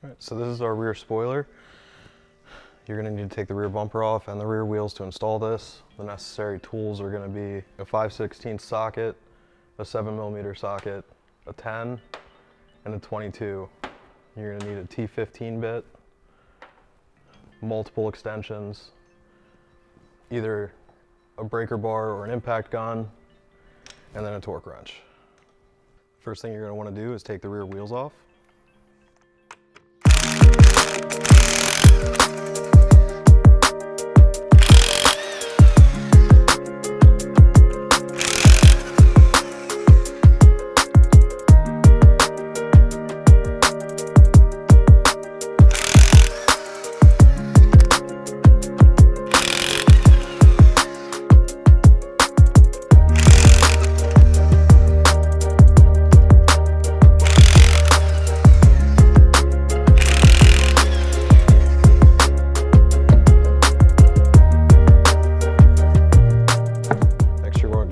All right, so this is our rear spoiler. You're going to need to take the rear bumper off and the rear wheels to install this. The necessary tools are going to be a 5/16 socket, a 7mm socket, a 10, and a 22. You're going to need a T15 bit, multiple extensions, either a breaker bar or an impact gun, and then a torque wrench. First thing you're going to want to do is take the rear wheels off.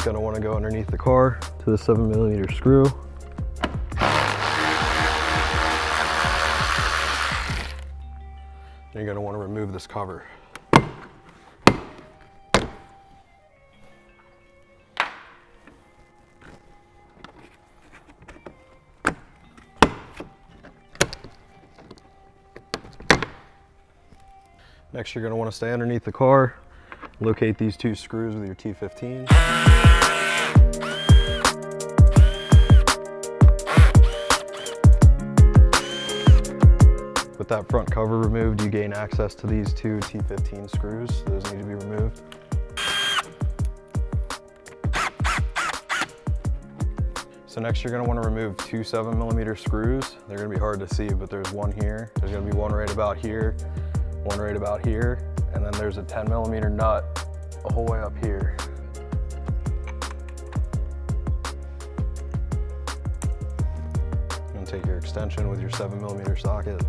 Going to want to go underneath the car to the 7mm screw. And you're going to want to remove this cover. Next, you're going to want to stay underneath the car. Locate these two screws with your T15. With that front cover removed, you gain access to these two T15 screws. Those need to be removed. So next you're going to want to remove two 7mm screws. They're going to be hard to see, but there's one here. There's going to be one right about here, one right about here, and then there's a 10mm nut the whole way up here. And take your extension with your 7mm socket.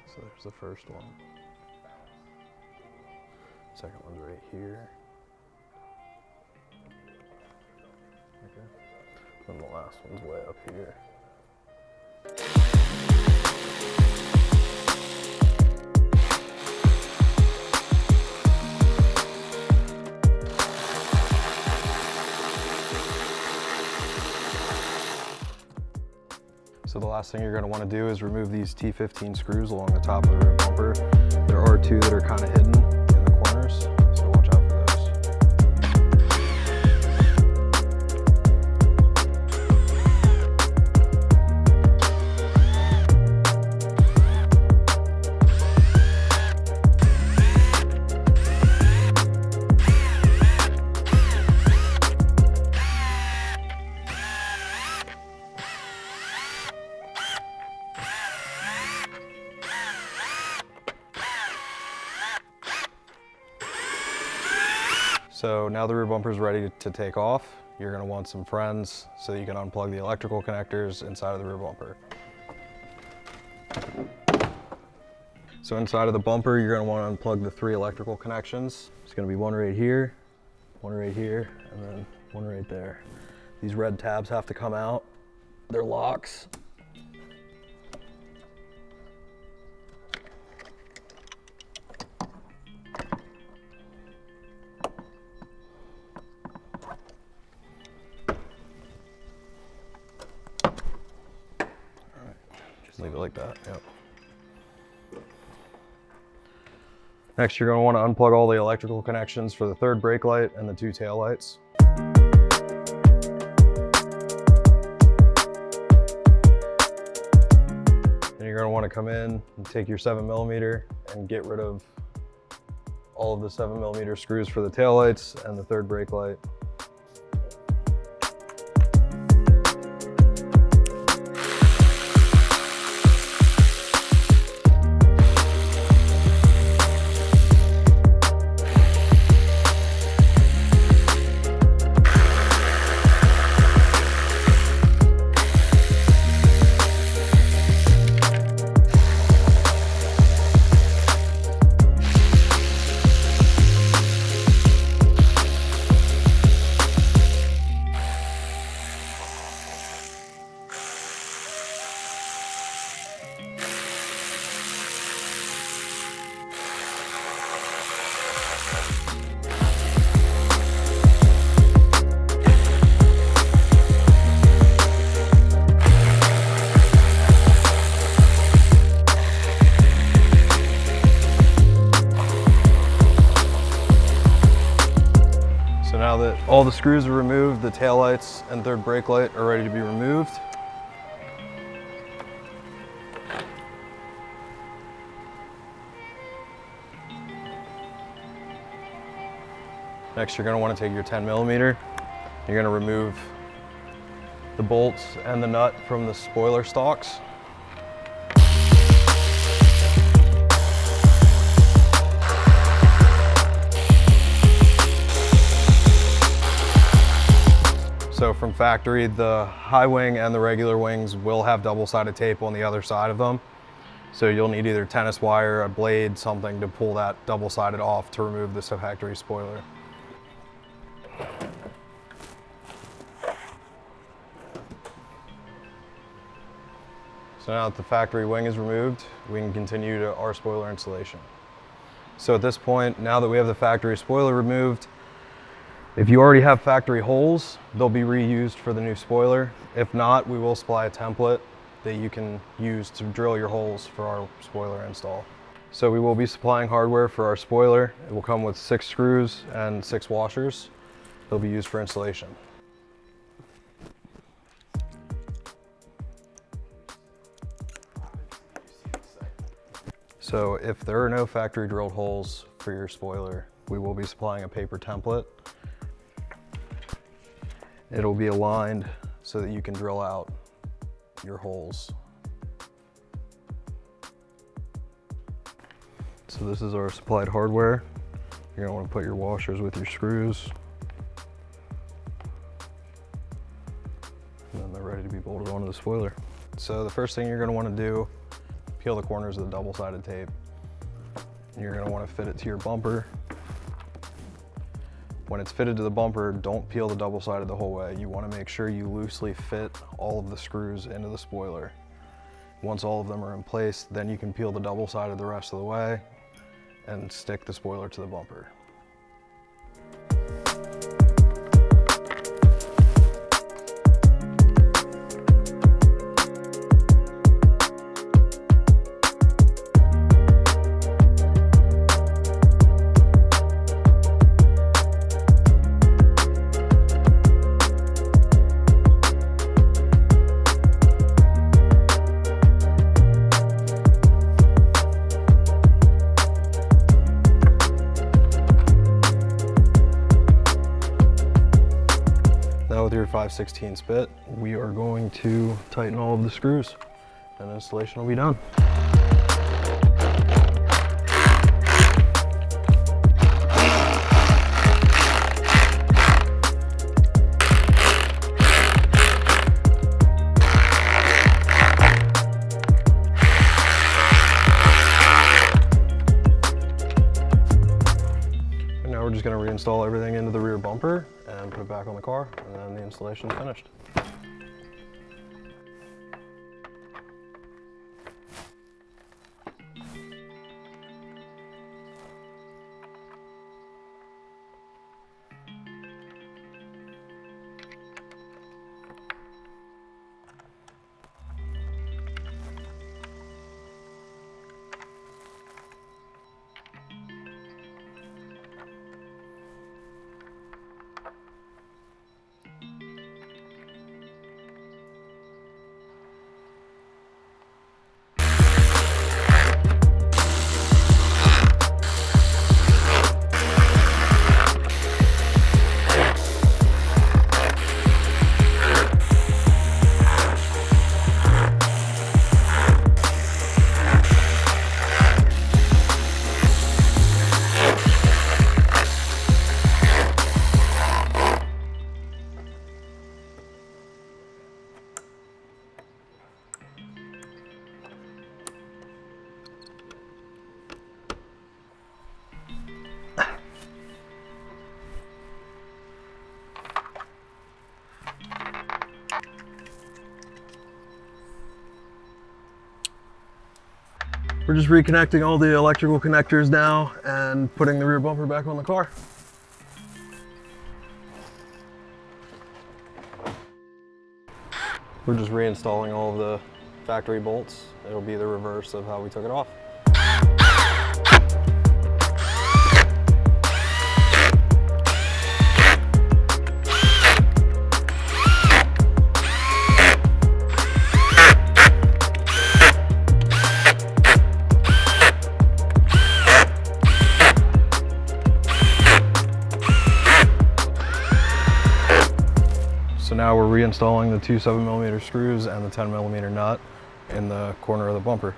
So there's the first one. Second one's right here. Okay. And the last one's way up here. So the last thing you're going to want to do is remove these T15 screws along the top of the rear bumper. There are two that are kind of hidden in the corners, so watch out for those. So now the rear bumper is ready to take off. You're going to want some friends so you can unplug the electrical connectors inside of the rear bumper. So inside of the bumper, you're going to want to unplug the three electrical connections. It's going to be one right here, and then one right there. These red tabs have to come out. They're locks. Leave it like that, yep. Next, you're going to want to unplug all the electrical connections for the third brake light and the two tail lights. And you're going to want to come in and take your 7mm and get rid of all of the 7mm screws for the tail lights and the third brake light. All the screws are removed, the taillights and third brake light are ready to be removed. Next, you're going to want to take your 10mm. You're going to remove the bolts and the nut from the spoiler stalks. So from factory, the high wing and the regular wings will have double-sided tape on the other side of them. So you'll need either tennis wire, a blade, something to pull that double-sided off to remove this factory spoiler. So now that the factory wing is removed, we can continue to our spoiler installation. So at this point, now that we have the factory spoiler removed, if you already have factory holes, they'll be reused for the new spoiler. If not, we will supply a template that you can use to drill your holes for our spoiler install. So we will be supplying hardware for our spoiler. It will come with 6 screws and 6 washers. They'll be used for installation. So if there are no factory drilled holes for your spoiler, we will be supplying a paper template. It'll be aligned so that you can drill out your holes. So this is our supplied hardware. You're gonna want to put your washers with your screws. And then they're ready to be bolted onto the spoiler. So the first thing you're gonna want to do, peel the corners of the double-sided tape. You're going to want to fit it to your bumper. When it's fitted to the bumper, don't peel the double-sided the whole way. You want to make sure you loosely fit all of the screws into the spoiler. Once all of them are in place, then you can peel the double-sided the rest of the way and stick the spoiler to the bumper. With your 5/16 bit, we are going to tighten all of the screws and installation will be done. And now we're just going to reinstall everything into the rear bumper and put it back on the car, and then the installation is finished. We're just reconnecting all the electrical connectors now and putting the rear bumper back on the car. We're just reinstalling all of the factory bolts. It'll be the reverse of how we took it off. reinstalling the two 7mm screws and the 10mm nut in the corner of the bumper.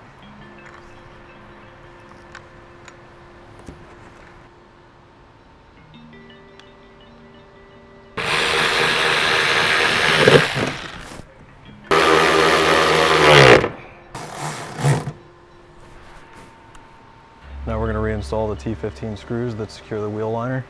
Now we're going to reinstall the T15 screws that secure the wheel liner.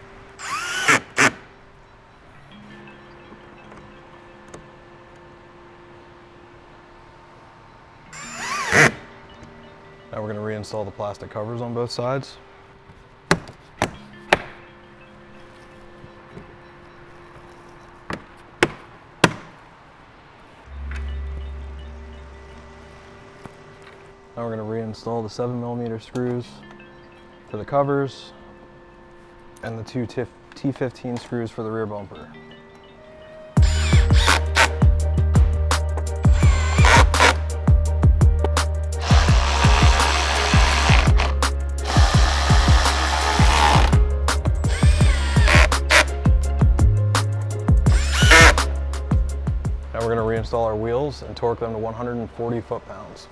Now we're going to reinstall the plastic covers on both sides. Now we're going to reinstall the 7mm screws for the covers and the two T15 screws for the rear bumper. Now we're going to reinstall our wheels and torque them to 140 foot-pounds.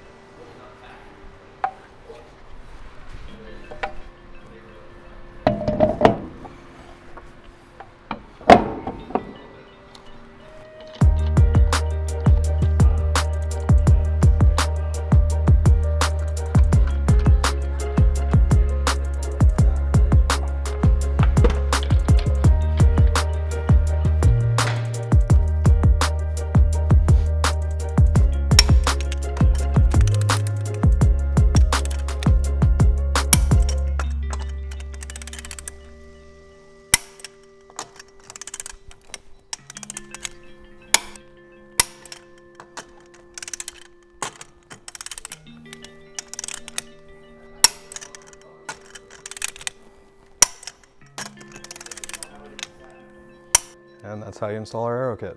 And that's how you install our Aero kit.